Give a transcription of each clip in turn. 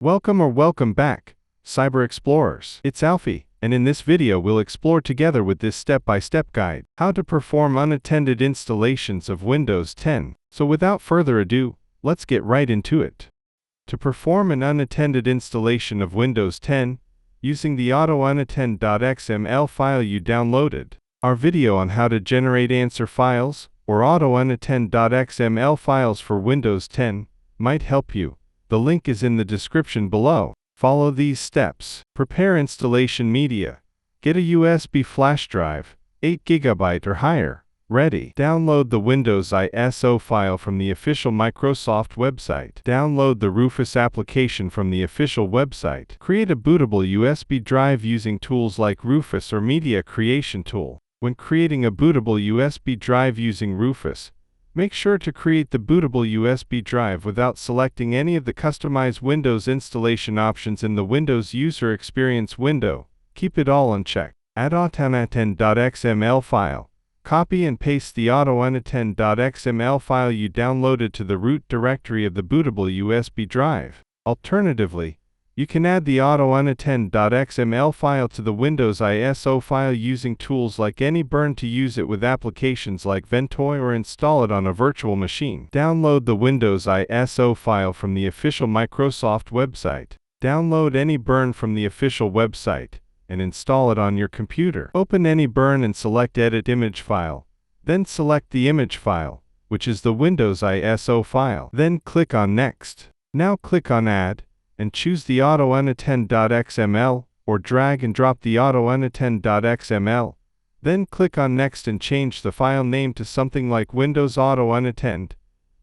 Welcome back, Cyber Explorers. It's Alfie, and in this video we'll explore together with this step-by-step guide how to perform unattended installations of Windows 10. So without further ado, let's get right into it. To perform an unattended installation of Windows 10, using the Autounattend.xml file you downloaded, our video on how to generate answer files, or Autounattend.xml files for Windows 10, might help you. The link is in the description below. Follow these steps. Prepare installation media. Get a USB flash drive, 8 GB or higher, ready. Download the Windows ISO file from the official Microsoft website. Download the Rufus application from the official website. Create a bootable USB drive using tools like Rufus or Media Creation Tool. When creating a bootable USB drive using Rufus, make sure to create the bootable USB drive without selecting any of the customized Windows installation options in the Windows User Experience window. Keep it all unchecked. Add Autounattend.xml file. Copy and paste the Autounattend.xml file you downloaded to the root directory of the bootable USB drive. Alternatively, you can add the Autounattend.xml file to the Windows ISO file using tools like AnyBurn to use it with applications like Ventoy or install it on a virtual machine. Download the Windows ISO file from the official Microsoft website. Download AnyBurn from the official website and install it on your computer. Open AnyBurn and select Edit Image File. Then select the image file, which is the Windows ISO file. Then click on Next. Now click on Add, and choose the Autounattend.xml, or drag and drop the Autounattend.xml. Then click on Next and change the file name to something like Windows Autounattend.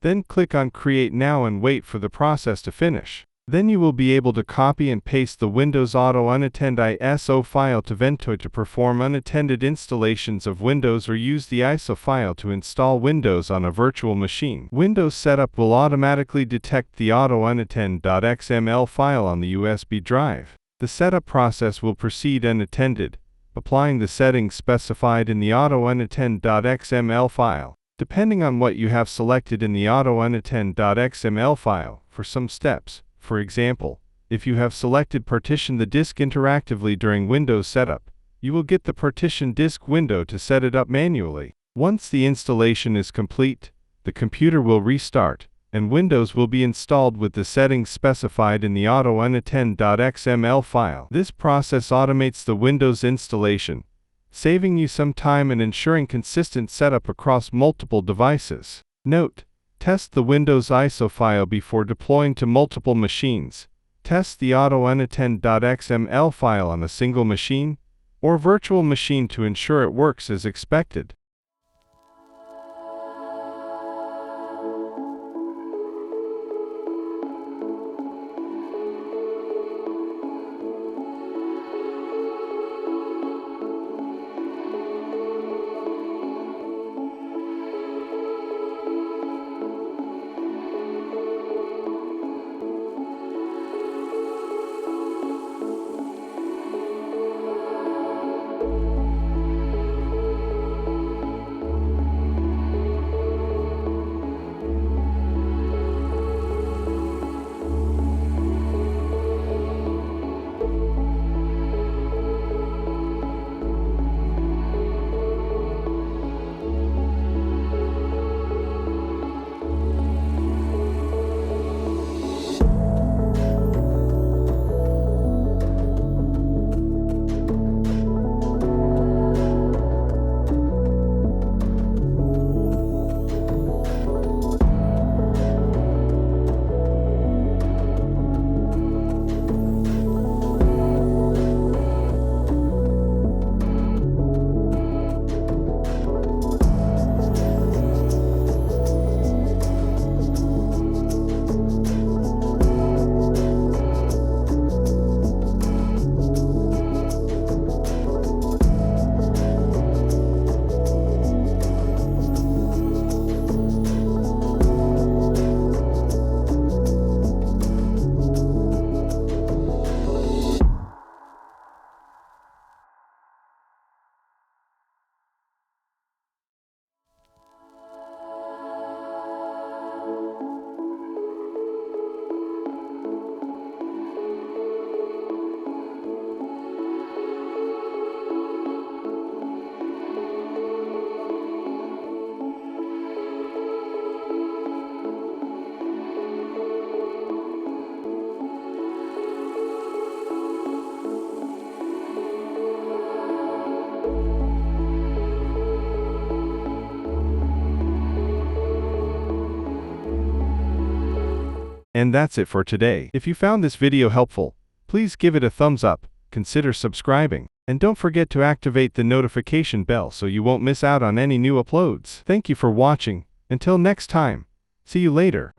Then click on Create Now and wait for the process to finish. Then you will be able to copy and paste the Windows Autounattend ISO file to Ventoy to perform unattended installations of Windows or use the ISO file to install Windows on a virtual machine. Windows Setup will automatically detect the Autounattend.xml file on the USB drive. The setup process will proceed unattended, applying the settings specified in the Autounattend.xml file. Depending on what you have selected in the Autounattend.xml file, for some steps, for example, if you have selected Partition the disk interactively during Windows setup, you will get the Partition disk window to set it up manually. Once the installation is complete, the computer will restart, and Windows will be installed with the settings specified in the Autounattend.xml file. This process automates the Windows installation, saving you some time and ensuring consistent setup across multiple devices. Note: test the Windows ISO file before deploying to multiple machines. Test the Autounattend.xml file on a single machine or virtual machine to ensure it works as expected. And that's it for today. If you found this video helpful, please give it a thumbs up, consider subscribing, and don't forget to activate the notification bell so you won't miss out on any new uploads. Thank you for watching. Until next time, see you later.